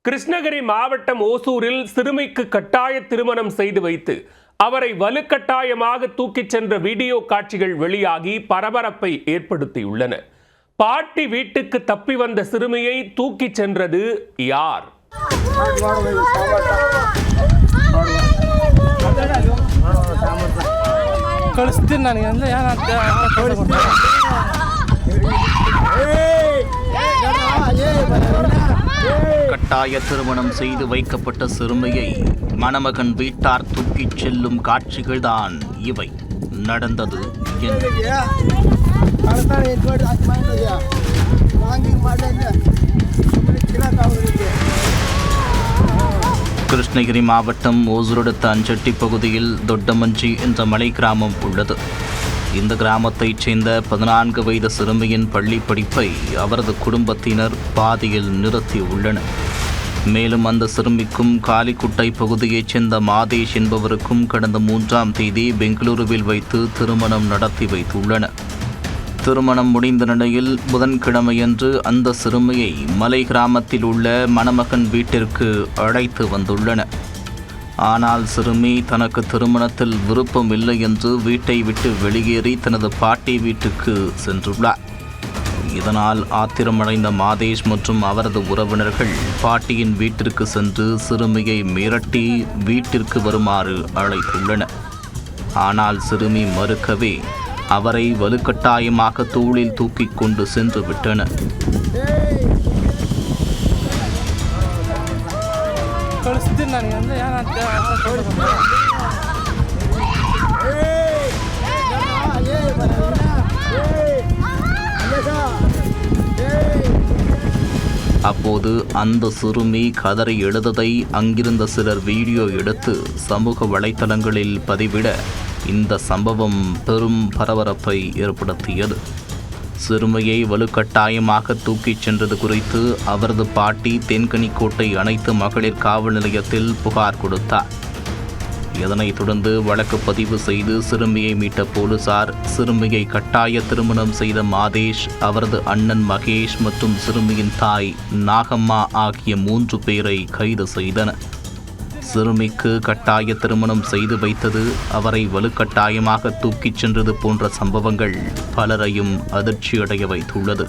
கிருஷ்ணகிரி மாவட்டம் ஓசூரில் சிறுமிக்கு கட்டாய திருமணம் செய்து வைத்து அவரை வலுக்கட்டாயமாக தூக்கிச் சென்ற வீடியோ காட்சிகள் வெளியாகி பரபரப்பை ஏற்படுத்தியுள்ளன. பாட்டி வீட்டுக்கு தப்பி வந்த சிறுமியை தூக்கிச் சென்றது யார்? கட்டாய திருமணம் செய்து வைக்கப்பட்ட சிறுமியை மணமகன் வீட்டார் தூக்கிச் செல்லும் காட்சிகள்தான் இவை. நடந்தது கிருஷ்ணகிரி மாவட்டம் ஓசூர் அடுத்த அஞ்சட்டி பகுதியில் தொட்டமஞ்சி என்ற மலை கிராமம் உள்ளது. இந்த கிராமத்தைச் சேர்ந்த 14 வயது சிறுமியின் பள்ளி படிப்பை அவரது குடும்பத்தினர் பாதியில் நிறுத்தியுள்ளனர். மேலும் அந்த சிறுமிக்கும் காலிக்குட்டை பகுதியைச் சேர்ந்த மாதேஷ் என்பவருக்கும் கடந்த 3ஆம் தேதி பெங்களூருவில் வைத்து திருமணம் நடத்தி வைத்துள்ளனர். திருமணம் முடிந்த நிலையில் புதன்கிழமையன்று அந்த சிறுமியை மலை கிராமத்தில் உள்ள மணமகன் வீட்டிற்கு அழைத்து வந்துள்ளனர். ஆனால் சிறுமி தனக்கு திருமணத்தில் விருப்பம் இல்லை என்று வீட்டை விட்டு வெளியேறி தனது பாட்டி வீட்டுக்கு சென்றுள்ளார். இதனால் ஆத்திரமடைந்த மாதேஷ் மற்றும் அவரது உறவினர்கள் பாட்டியின் வீட்டிற்கு சென்று சிறுமியை மிரட்டி வீட்டிற்கு வருமாறு அழைத்துள்ளனர். ஆனால் சிறுமி மறுக்கவே அவரை வலுக்கட்டாயமாக தோளில் தூக்கிக் கொண்டு சென்று விட்டனர். அப்போது அந்த சிறுமி கதறி எழுததை அங்கிருந்த சிலர் வீடியோ எடுத்து சமூக வலைத்தளங்களில் பதிவிட இந்த சம்பவம் பெரும் பரபரப்பை ஏற்படுத்தியது. சிறுமியை வலுக்கட்டாயமாக தூக்கிச் சென்றது குறித்து அவரது பாட்டி தென்கனிக்கோட்டை அனைத்து மகளிர் காவல் நிலையத்தில் புகார் கொடுத்தார். இதனைத் தொடர்ந்து வழக்கு பதிவு செய்து சிறுமியை மீட்ட போலீசார் சிறுமியை கட்டாய திருமணம் செய்த மாதேஷ், அவரது அண்ணன் மகேஷ் மற்றும் சிறுமியின் தாய் நாகம்மா ஆகிய 3 பேரை கைது செய்தனர். சிறுமிக்கு கட்டாய திருமணம் செய்து வைத்தது, அவரை வலுக்கட்டாயமாக தூக்கிச் சென்றது போன்ற சம்பவங்கள் பலரையும் அதிர்ச்சியடைய வைத்துள்ளது.